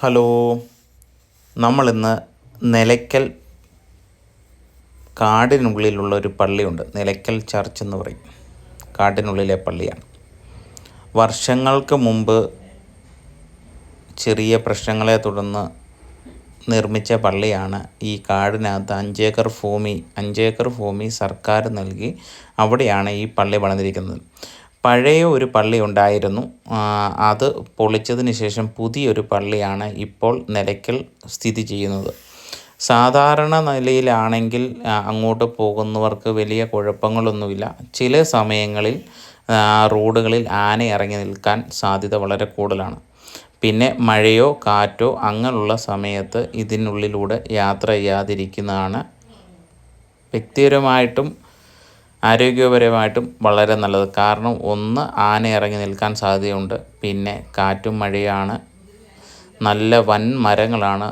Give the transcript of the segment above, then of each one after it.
Hello. നമ്മളിന്ന് നിലയ്ക്കൽ കാടിനുള്ളിലുള്ള ഒരു പള്ളിയുണ്ട്. നിലയ്ക്കൽ ചർച്ച് എന്ന് പറയും. കാട്ടിനുള്ളിലെ പള്ളിയാണ്. വർഷങ്ങൾക്ക് മുമ്പ് ചെറിയ പ്രശ്നങ്ങളെ തുടർന്ന് നിർമ്മിച്ച പള്ളിയാണ്. ഈ കാടിനകത്ത് 5 ഏക്കർ ഭൂമി സർക്കാർ നൽകി അവിടെയാണ് ഈ പള്ളി പണിതിരിക്കുന്നത്. പഴയ ഒരു പള്ളി ഉണ്ടായിരുന്നു. അത് പൊളിച്ചതിന് ശേഷം പുതിയൊരു പള്ളിയാണ് ഇപ്പോൾ നിലയ്ക്കൽ സ്ഥിതി ചെയ്യുന്നത്. സാധാരണ നിലയിലാണെങ്കിൽ അങ്ങോട്ട് പോകുന്നവർക്ക് വലിയ കുഴപ്പങ്ങളൊന്നുമില്ല. ചില സമയങ്ങളിൽ റോഡുകളിൽ ആന ഇറങ്ങി നിൽക്കാൻ സാധ്യത വളരെ കൂടുതലാണ്. പിന്നെ മഴയോ കാറ്റോ അങ്ങനെയുള്ള സമയത്ത് ഇതിനുള്ളിലൂടെ യാത്ര ചെയ്യാതിരിക്കുന്നതാണ് വ്യക്തിപരമായിട്ടും ആരോഗ്യപരമായിട്ടും വളരെ നല്ലത്. കാരണം ഒന്ന്, ആന ഇറങ്ങി നിൽക്കാൻ സാധ്യതയുണ്ട്. പിന്നെ കാറ്റും മഴയാണ്. നല്ല വൻ മരങ്ങളാണ്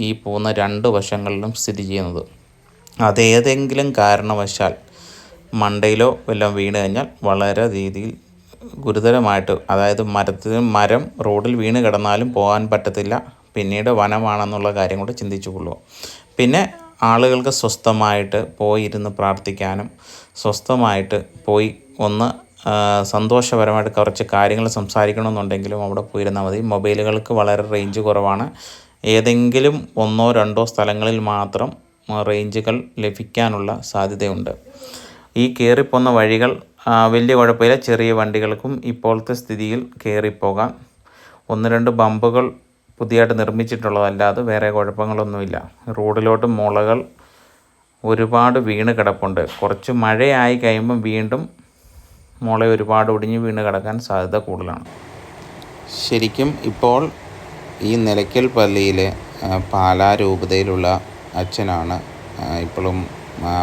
ഈ പോകുന്ന 2 വശങ്ങളിലും സ്ഥിതി ചെയ്യുന്നത്. അതേതെങ്കിലും കാരണവശാൽ മണ്ടയിലോ വല്ലതും വീണ് കഴിഞ്ഞാൽ വളരെ രീതിയിൽ ഗുരുതരമായിട്ട്, അതായത് മരം റോഡിൽ വീണ് കിടന്നാലും പോകാൻ പറ്റത്തില്ല. പിന്നീട് വനമാണെന്നുള്ള കാര്യം കൂടെ ചിന്തിച്ചു കൊള്ളുക. പിന്നെ ആളുകൾക്ക് സ്വസ്ഥമായിട്ട് പോയിരുന്ന് പ്രാർത്ഥിക്കാനും സ്വസ്ഥമായിട്ട് പോയി ഒന്ന് സന്തോഷപരമായിട്ട് കുറച്ച് കാര്യങ്ങൾ സംസാരിക്കണമെന്നുണ്ടെങ്കിലും അവിടെ പോയിരുന്നാൽ മതി. മൊബൈലുകൾക്ക് വളരെ റേഞ്ച് കുറവാണ്. ഏതെങ്കിലും 1-2 സ്ഥലങ്ങളിൽ മാത്രം റേഞ്ചുകൾ ലഭിക്കാനുള്ള സാധ്യതയുണ്ട്. ഈ കയറിപ്പോകുന്ന വഴികൾ വലിയ കുഴപ്പമില്ല. ചെറിയ വണ്ടികൾക്കും ഇപ്പോഴത്തെ സ്ഥിതിയിൽ കയറിപ്പോകാം. 1-2 ബമ്പുകൾ പുതിയതായിട്ട് നിർമ്മിച്ചിട്ടുള്ളതല്ലാതെ വേറെ കുഴപ്പങ്ങളൊന്നുമില്ല. റോഡിലോട്ട് മുളകൾ ഒരുപാട് വീണ് കിടപ്പുണ്ട്. കുറച്ച് മഴയായി കഴിയുമ്പം വീണ്ടും മുള ഒരുപാട് ഒടിഞ്ഞ് വീണ് കിടക്കാൻ സാധ്യത കൂടുതലാണ്. ശരിക്കും ഇപ്പോൾ ഈ നിലയ്ക്കൽ പള്ളിയിലെ പാലാ രൂപതയിലുള്ള അച്ഛനാണ് ഇപ്പോഴും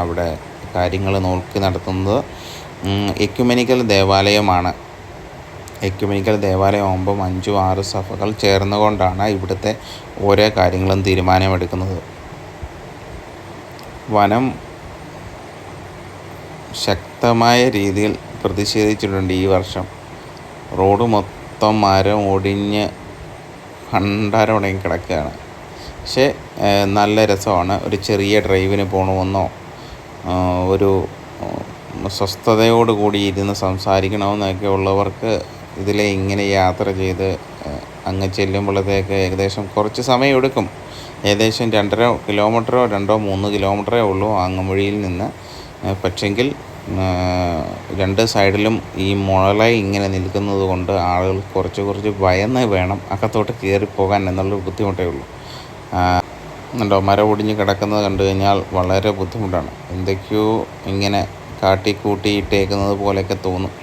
അവിടെ കാര്യങ്ങൾ നോക്കി നടത്തുന്നത്. എക്യുമെനിക്കൽ ദേവാലയമാണ്. എക്യുമെനിക്കൽ ദേവാലയമാകുമ്പം 5-6 സഭകൾ ചേർന്നുകൊണ്ടാണ് ഇവിടുത്തെ ഓരോ കാര്യങ്ങളും തീരുമാനമെടുക്കുന്നത്. വനം ശക്തമായ രീതിയിൽ പ്രതിഷേധിച്ചിട്ടുണ്ട് ഈ വർഷം. റോഡ് മൊത്തം മരം ഒടിഞ്ഞ് ഭണ്ഡാരം ഉടങ്ങി കിടക്കുകയാണ്. പക്ഷേ നല്ല രസമാണ്. ഒരു ചെറിയ ഡ്രൈവിന് പോകണമെന്നോ ഒരു സ്വസ്ഥതയോട് കൂടി ഇരുന്ന് സംസാരിക്കണമെന്നൊക്കെ ഉള്ളവർക്ക് ഇതിലെ ഇങ്ങനെ യാത്ര ചെയ്ത് അങ്ങ് ചെല്ലുമ്പോഴത്തേക്ക് ഏകദേശം കുറച്ച് സമയം എടുക്കും. ഏകദേശം 2.5 കിലോമീറ്ററോ 2-3 കിലോമീറ്ററേ ഉള്ളൂ അങ്ങുവഴിയിൽ നിന്ന്. പക്ഷെങ്കിൽ 2 സൈഡിലും ഈ മുള ഇങ്ങനെ നിൽക്കുന്നത് കൊണ്ട് ആളുകൾ കുറച്ച് ഭയന്ന് വേണം അകത്തോട്ട് കയറിപ്പോകാൻ എന്നുള്ളൊരു ബുദ്ധിമുട്ടേ ഉള്ളൂ. മരം ഒടിഞ്ഞ് കിടക്കുന്നത് കണ്ടു കഴിഞ്ഞാൽ വളരെ ബുദ്ധിമുട്ടാണ്. എന്തൊക്കെയോ ഇങ്ങനെ കാട്ടിക്കൂട്ടിയിട്ടേക്കുന്നത് പോലെയൊക്കെ തോന്നും.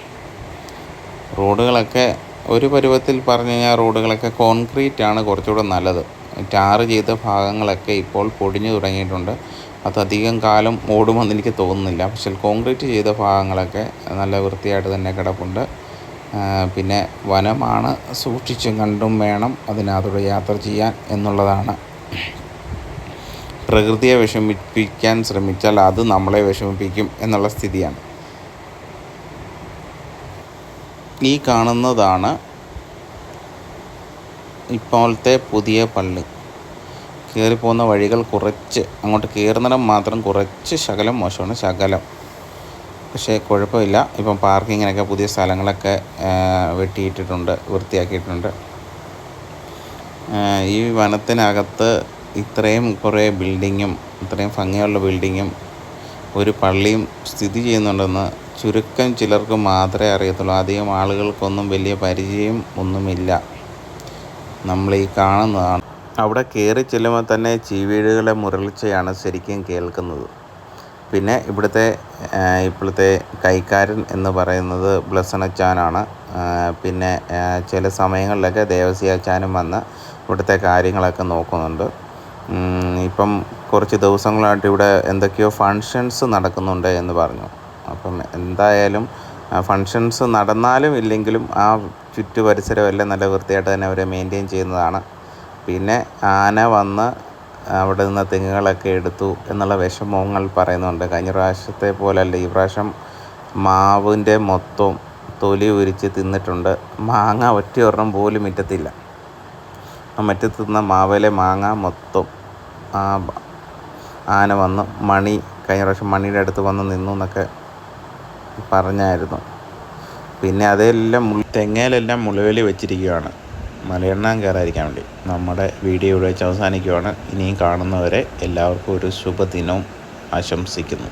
റോഡുകളൊക്കെ ഒരു പരുവത്തിൽ പറഞ്ഞു കഴിഞ്ഞാൽ റോഡുകളൊക്കെ കോൺക്രീറ്റാണ് കുറച്ചുകൂടെ നല്ലത്. ടാർ ചെയ്ത ഭാഗങ്ങളൊക്കെ ഇപ്പോൾ പൊടിഞ്ഞു തുടങ്ങിയിട്ടുണ്ട്. അതധികം കാലം ഓടുമെന്ന് എനിക്ക് തോന്നുന്നില്ല. പക്ഷേ കോൺക്രീറ്റ് ചെയ്ത ഭാഗങ്ങളൊക്കെ നല്ല വൃത്തിയായിട്ട് തന്നെ കിടപ്പുണ്ട്. പിന്നെ വനമാണ്, സൂക്ഷിച്ചും കണ്ടും വേണം അതിനകത്തൂടെ യാത്ര ചെയ്യാൻ എന്നുള്ളതാണ്. പ്രകൃതിയെ വിഷമിപ്പിക്കാൻ ശ്രമിച്ചാൽ അത് നമ്മളെ വിഷമിപ്പിക്കും എന്നുള്ള സ്ഥിതിയാണ്. ഈ കാണുന്നതാണ് ഇപ്പോഴത്തെ പുതിയ പള്ളി. കയറിപ്പോകുന്ന വഴികൾ കുറച്ച് അങ്ങോട്ട് കയറുന്നിടം മാത്രം കുറച്ച് ശകലം മോശമാണ്, ശകലം. പക്ഷേ കുഴപ്പമില്ല. ഇപ്പം പാർക്കിങ്ങിനൊക്കെ പുതിയ സ്ഥലങ്ങളൊക്കെ വെട്ടിയിട്ടിട്ടുണ്ട്, വൃത്തിയാക്കിയിട്ടുണ്ട്. ഈ വനത്തിനകത്ത് ഇത്രയും കുറേ ബിൽഡിങ്ങും ഇത്രയും ഭംഗിയുള്ള ബിൽഡിങ്ങും ഒരു പള്ളിയും സ്ഥിതി ചെയ്യുന്നുണ്ടെന്ന് ചുരുക്കം ചിലർക്ക് മാത്രമേ അറിയത്തുള്ളൂ. അധികം ആളുകൾക്കൊന്നും വലിയ പരിചയം ഒന്നുമില്ല. നമ്മൾ ഈ കാണുന്നതാണ്. അവിടെ കയറി ചെല്ലുമ്പോൾ തന്നെ ചീവീടുകളെ മുരളിച്ചയാണ് ശരിക്കും കേൾക്കുന്നത്. പിന്നെ ഇപ്പോഴത്തെ കൈക്കാരൻ എന്ന് പറയുന്നത് ബ്ലസണച്ചാനാണ്. പിന്നെ ചില സമയങ്ങളിലൊക്കെ ദേവസ്യാച്ചാനും വന്ന് ഇവിടുത്തെ കാര്യങ്ങളൊക്കെ നോക്കുന്നുണ്ട്. ഇപ്പം കുറച്ച് ദിവസങ്ങളായിട്ട് ഇവിടെ എന്തൊക്കെയോ ഫങ്ഷൻസ് നടക്കുന്നുണ്ട് എന്ന് പറഞ്ഞു. അപ്പം എന്തായാലും ഫങ്ഷൻസ് നടന്നാലും ഇല്ലെങ്കിലും ആ പരിസരം എല്ലാം നല്ല വൃത്തിയായിട്ട് തന്നെ അവർ മെയിൻറ്റെയിൻ ചെയ്യുന്നതാണ്. പിന്നെ ആന വന്ന് അവിടെ നിന്ന് തെങ്ങുകളൊക്കെ എടുത്തു എന്നുള്ള വിഷമങ്ങൾ പറയുന്നുണ്ട്. കഴിഞ്ഞ പ്രാവശ്യത്തെ പോലല്ല, ഈ പ്രാവശ്യം മാവിൻ്റെ മൊത്തം തൊലി ഉരിച്ച് തിന്നിട്ടുണ്ട്. മാങ്ങ ഒറ്റയൊരെണ്ണം പോലും മിറ്റത്തില്ല. ആ മറ്റത്തുനിന്ന മാവേലെ മാങ്ങ മൊത്തം ആ ആന വന്ന് കഴിഞ്ഞ പ്രാവശ്യം മണിയുടെ അടുത്ത് വന്ന് നിന്നു എന്നൊക്കെ പറഞ്ഞായിരുന്നു. പിന്നെ അതെല്ലാം തെങ്ങയിലെല്ലാം മുളുവേലി വെച്ചിരിക്കുകയാണ് മലയെണ്ണാൻ കയറാതിരിക്കാൻ വേണ്ടി. നമ്മുടെ വീഡിയോ ഇവിടെ വെച്ച് അവസാനിക്കുകയാണ്. ഇനിയും കാണുന്നവരെ എല്ലാവർക്കും ഒരു ശുഭദിനവും ആശംസിക്കുന്നു.